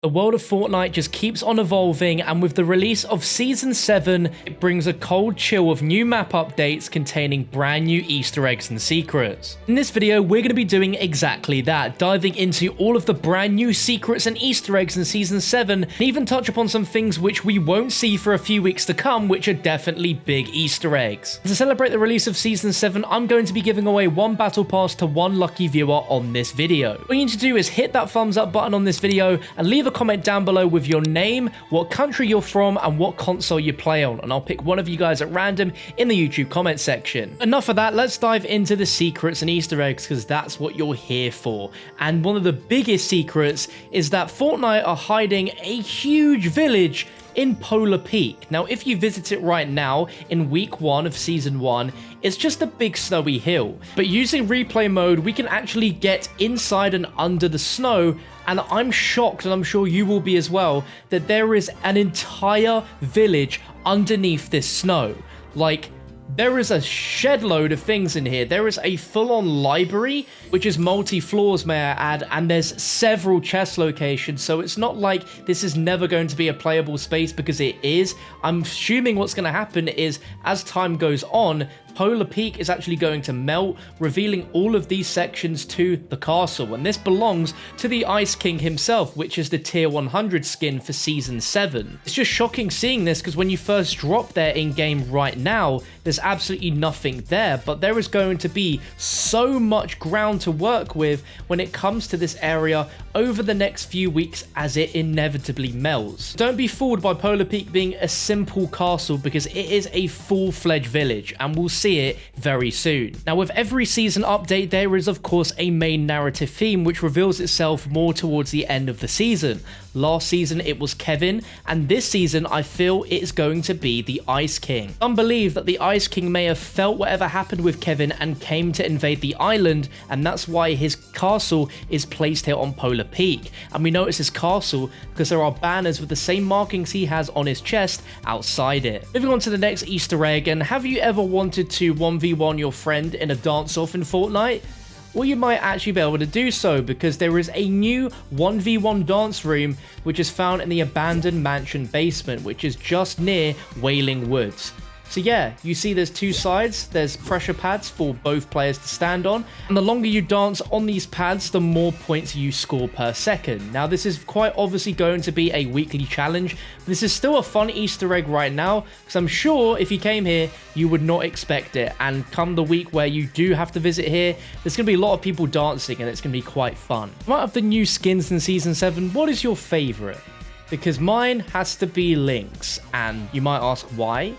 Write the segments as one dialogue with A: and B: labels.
A: The world of Fortnite just keeps on evolving, and with the release of Season 7, it brings a cold chill of new map updates containing brand new Easter eggs and secrets. In this video, we're going to be doing exactly that, diving into all of the brand new secrets and Easter eggs in Season 7, and even touch upon some things which we won't see for a few weeks to come, which are definitely big Easter eggs. To celebrate the release of Season 7, I'm going to be giving away one battle pass to one lucky viewer on this video. All you need to do is hit that thumbs up button on this video and leave a comment down below with your name, what country you're from, and what console you play on, and I'll pick one of you guys at random in the YouTube comment section. Enough of that, let's dive into the secrets and Easter eggs, because that's what you're here for. And one of the biggest secrets is that Fortnite are hiding a huge village in Polar Peak. Now, if you visit it right now in week 1 of Season 1, it's just a big snowy hill. But using replay mode, we can actually get inside and under the snow, and I'm shocked, and I'm sure you will be as well, that there is an entire village underneath this snow. Like, there is a shed load of things in here. There is a full-on library, which is multi-floors, may I add, and there's several chest locations, so it's not like this is never going to be a playable space, because it is. I'm assuming what's going to happen is, as time goes on, Polar Peak is actually going to melt, revealing all of these sections to the castle, and this belongs to the Ice King himself, which is the tier 100 skin for Season 7. It's just shocking seeing this, because when you first drop there in-game right now, there's absolutely nothing there, but there is going to be so much ground to work with when it comes to this area over the next few weeks as it inevitably melts. Don't be fooled by Polar Peak being a simple castle, because it is a full-fledged village, and we'll see it very soon. Now, with every season update, there is of course a main narrative theme which reveals itself more towards the end of the season. Last season it was Kevin, and this season I feel it is going to be the Ice King. Some believe that the Ice King may have felt whatever happened with Kevin and came to invade the island, and that's why his castle is placed here on Polar Peak. And we notice his castle because there are banners with the same markings he has on his chest outside it. Moving on to the next Easter egg, and have you ever wanted to 1v1 your friend in a dance-off in Fortnite? Well, you might actually be able to do so, because there is a new 1v1 dance room which is found in the abandoned mansion basement, which is just near Wailing Woods. So yeah, you see there's two sides, there's pressure pads for both players to stand on, and the longer you dance on these pads, the more points you score per second. Now, this is quite obviously going to be a weekly challenge, but this is still a fun Easter egg right now, because I'm sure if you came here, you would not expect it, and come the week where you do have to visit here, there's going to be a lot of people dancing, and it's going to be quite fun. Out of the new skins in Season 7, what is your favourite? Because mine has to be Lynx, and you might ask why?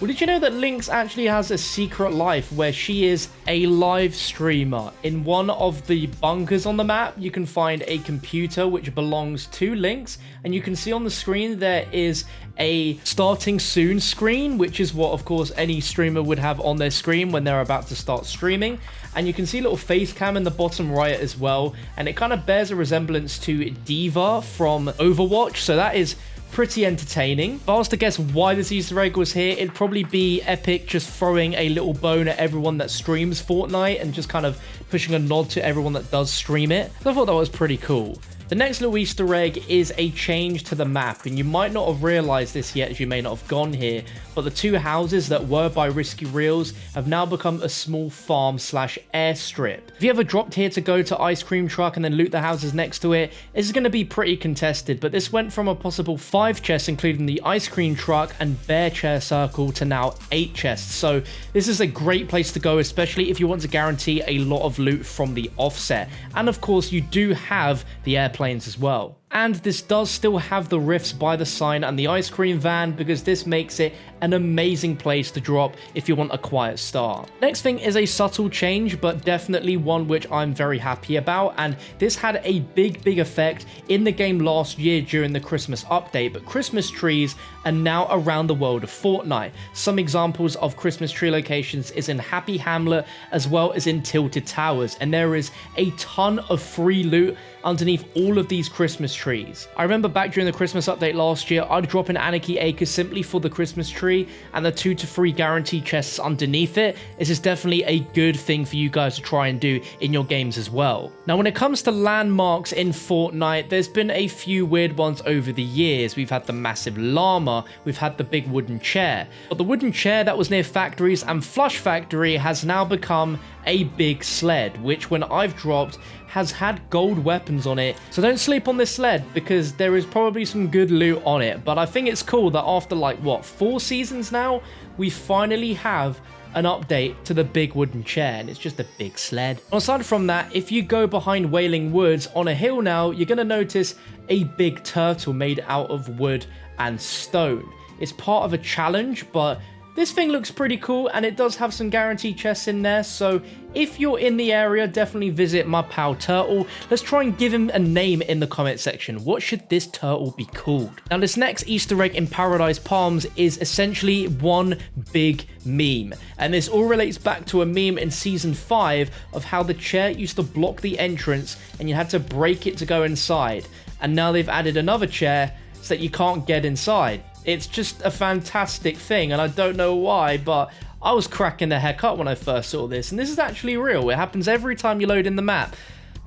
A: Well, did you know that Lynx actually has a secret life where she is a live streamer? In one of the bunkers on the map, you can find a computer which belongs to Lynx, and you can see on the screen there is a starting soon screen, which is what, of course, any streamer would have on their screen when they're about to start streaming. And you can see a little face cam in the bottom right as well, and it kind of bears a resemblance to Diva from Overwatch, so that is pretty entertaining. If I was to guess why this Easter egg was here, it'd probably be Epic just throwing a little bone at everyone that streams Fortnite and just kind of pushing a nod to everyone that does stream it. So I thought that was pretty cool. The next little Easter egg is a change to the map, and you might not have realized this yet as you may not have gone here, but the two houses that were by Risky Reels have now become a small farm slash airstrip. If you ever dropped here to go to Ice Cream Truck and then loot the houses next to it, this is going to be pretty contested, but this went from a possible 5 chests including the Ice Cream Truck and Bear Chair Circle to now 8 chests, so this is a great place to go, especially if you want to guarantee a lot of loot from the offset. And of course you do have the airplanes as well. And this does still have the rifts by the sign and the ice cream van, because this makes it an amazing place to drop if you want a quiet start. Next thing is a subtle change, but definitely one which I'm very happy about, and this had a big effect in the game last year during the Christmas update, but Christmas trees are now around the world of Fortnite. Some examples of Christmas tree locations is in Happy Hamlet as well as in Tilted Towers, and there is a ton of free loot underneath all of these Christmas trees. I remember back during the Christmas update last year, I'd drop in Anarchy Acres simply for the Christmas tree and the 2 to 3 guaranteed chests underneath it. This is definitely a good thing for you guys to try and do in your games as well. Now, when it comes to landmarks in Fortnite, there's been a few weird ones over the years. We've had the massive llama, we've had the big wooden chair, but the wooden chair that was near factories and Flush Factory has now become a big sled, which when I've dropped has had gold weapons on it. So don't sleep on this sled because there is probably some good loot on it. But I think it's cool that after like what, 4 seasons now, we finally have an update to the big wooden chair, and it's just a big sled. Aside from that, if you go behind Wailing Woods on a hill now, you're gonna notice a big turtle made out of wood and stone. It's part of a challenge, but this thing looks pretty cool, and it does have some guaranteed chests in there, so if you're in the area, definitely visit my pal Turtle. Let's try and give him a name in the comment section. What should this turtle be called? Now, this next Easter egg in Paradise Palms is essentially one big meme, and this all relates back to a meme in Season 5 of how the chair used to block the entrance, and you had to break it to go inside, and now they've added another chair so that you can't get inside. It's just a fantastic thing, and I don't know why, but I was cracking the heck up when I first saw this, and this is actually real. It happens every time you load in the map.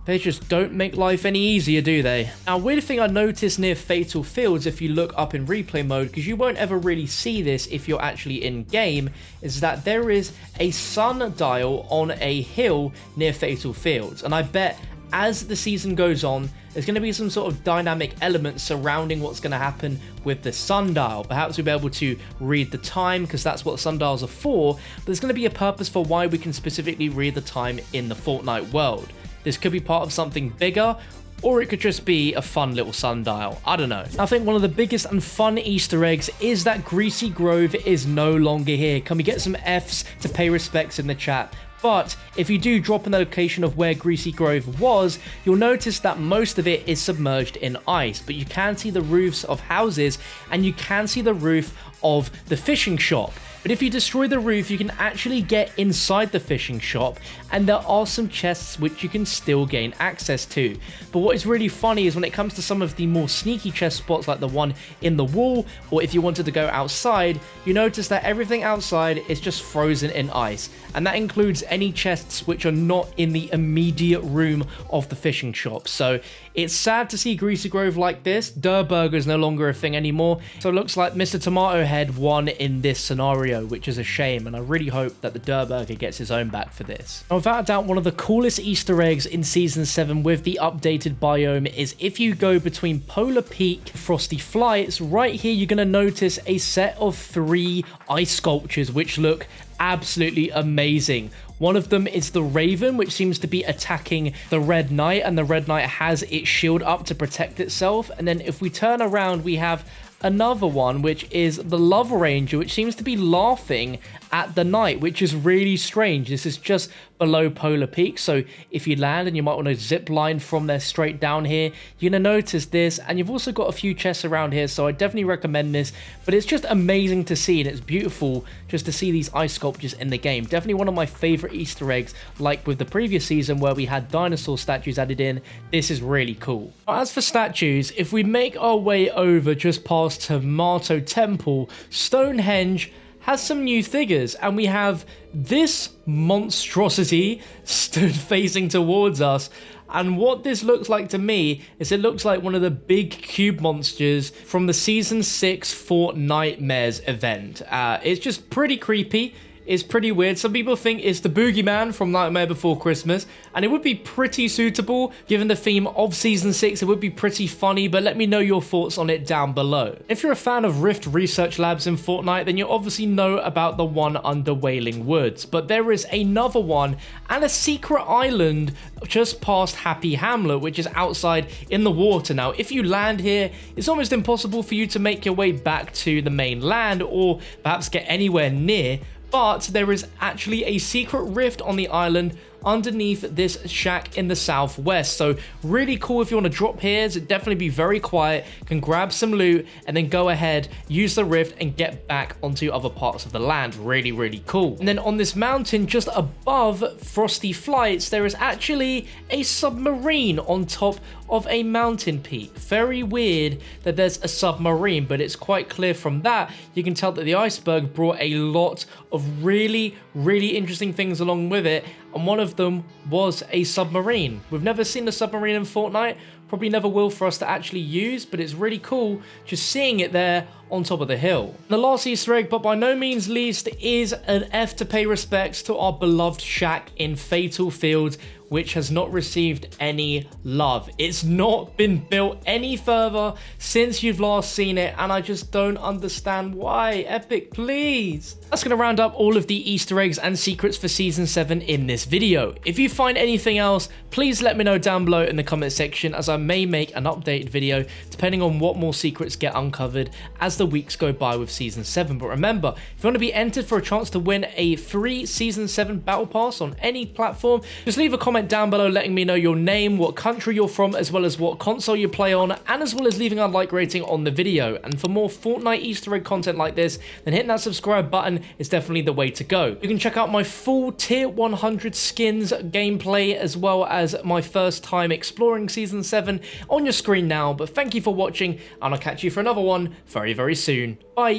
A: They just don't make life any easier, do they? Now, weird thing I noticed near Fatal Fields, if you look up in replay mode, because you won't ever really see this if you're actually in game, is that there is a sundial on a hill near Fatal Fields, and I bet as the season goes on, there's going to be some sort of dynamic elements surrounding what's going to happen with the sundial. Perhaps we'll be able to read the time, because that's what sundials are for, but there's going to be a purpose for why we can specifically read the time in the Fortnite world. This could be part of something bigger, or it could just be a fun little sundial. I don't know. I think one of the biggest and fun Easter eggs is that Greasy Grove is no longer here. Can we get some Fs to pay respects in the chat? But if you do drop in the location of where Greasy Grove was, you'll notice that most of it is submerged in ice, but you can see the roofs of houses and you can see the roof of the fishing shop. But if you destroy the roof, you can actually get inside the fishing shop, and there are some chests which you can still gain access to. But what is really funny is when it comes to some of the more sneaky chest spots like the one in the wall, or if you wanted to go outside, you notice that everything outside is just frozen in ice, and that includes any chests which are not in the immediate room of the fishing shop. So it's sad to see Greasy Grove like this. Durr Burger is no longer a thing anymore, so it looks like Mr. Tomato Head won in this scenario, which is a shame, and I really hope that the Durr Burger gets his own back for this. Now, without a doubt, one of the coolest Easter eggs in Season 7 with the updated biome is if you go between Polar Peak, Frosty Flights, right here you're going to notice a set of 3 ice sculptures which look absolutely amazing. One of them is the Raven, which seems to be attacking the Red Knight, and the Red Knight has its shield up to protect itself. And then if we turn around, we have another one, which is the Love Ranger, which seems to be laughing at the Knight, which is really strange. This is just below Polar Peak, so if you land and you might want to zip line from there straight down here, you're going to notice this. And you've also got a few chests around here, so I definitely recommend this. But it's just amazing to see, and it's beautiful just to see these ice sculptures in the game. Definitely one of my favorite Easter eggs, like with the previous season where we had dinosaur statues added in. This is really cool. As for statues, if we make our way over just past Tomato Temple, Stonehenge has some new figures, and we have this monstrosity stood facing towards us. And what this looks like to me is it looks like one of the big cube monsters from the Season 6 Fortnite event. It's just pretty creepy. It's pretty weird. Some people think it's the Boogeyman from Nightmare Before Christmas, and it would be pretty suitable given the theme of Season 6. It would be pretty funny, but let me know your thoughts on it down below. If you're a fan of Rift Research Labs in Fortnite, then you obviously know about the one under Wailing Woods, but there is another one and a secret island just past Happy Hamlet, which is outside in the water. Now, if you land here, it's almost impossible for you to make your way back to the main land or perhaps get anywhere near. But there is actually a secret rift on the island underneath this shack in the southwest. So really cool if you want to drop here. It'd definitely be very quiet, can grab some loot, and then go ahead, use the rift, and get back onto other parts of the land. Really, really cool. And then on this mountain, just above Frosty Flights, there is actually a submarine on top of a mountain peak. Very weird that there's a submarine, but it's quite clear from that. You can tell that the iceberg brought a lot of really interesting things along with it, and one of them was a submarine. We've never seen a submarine in Fortnite, probably never will for us to actually use, but it's really cool just seeing it there on top of the hill. The last Easter egg, but by no means least, is an F to pay respects to our beloved shack in Fatal Fields, which has not received any love. It's not been built any further since you've last seen it, and I just don't understand why. Epic, please. That's going to round up all of the Easter eggs and secrets for Season 7 in this video. If you find anything else, please let me know down below in the comment section, as I may make an updated video depending on what more secrets get uncovered as the weeks go by with Season 7. But remember, if you want to be entered for a chance to win a free Season 7 Battle Pass on any platform, just leave a comment down below letting me know your name, what country you're from, as well as what console you play on, and as well as leaving a like rating on the video. And for more Fortnite Easter egg content like this, then hitting that subscribe button is definitely the way to go. You can check out my full tier 100 skins gameplay, as well as my first time exploring Season 7 on your screen now. But thank you for watching, and I'll catch you for another one very soon. Bye.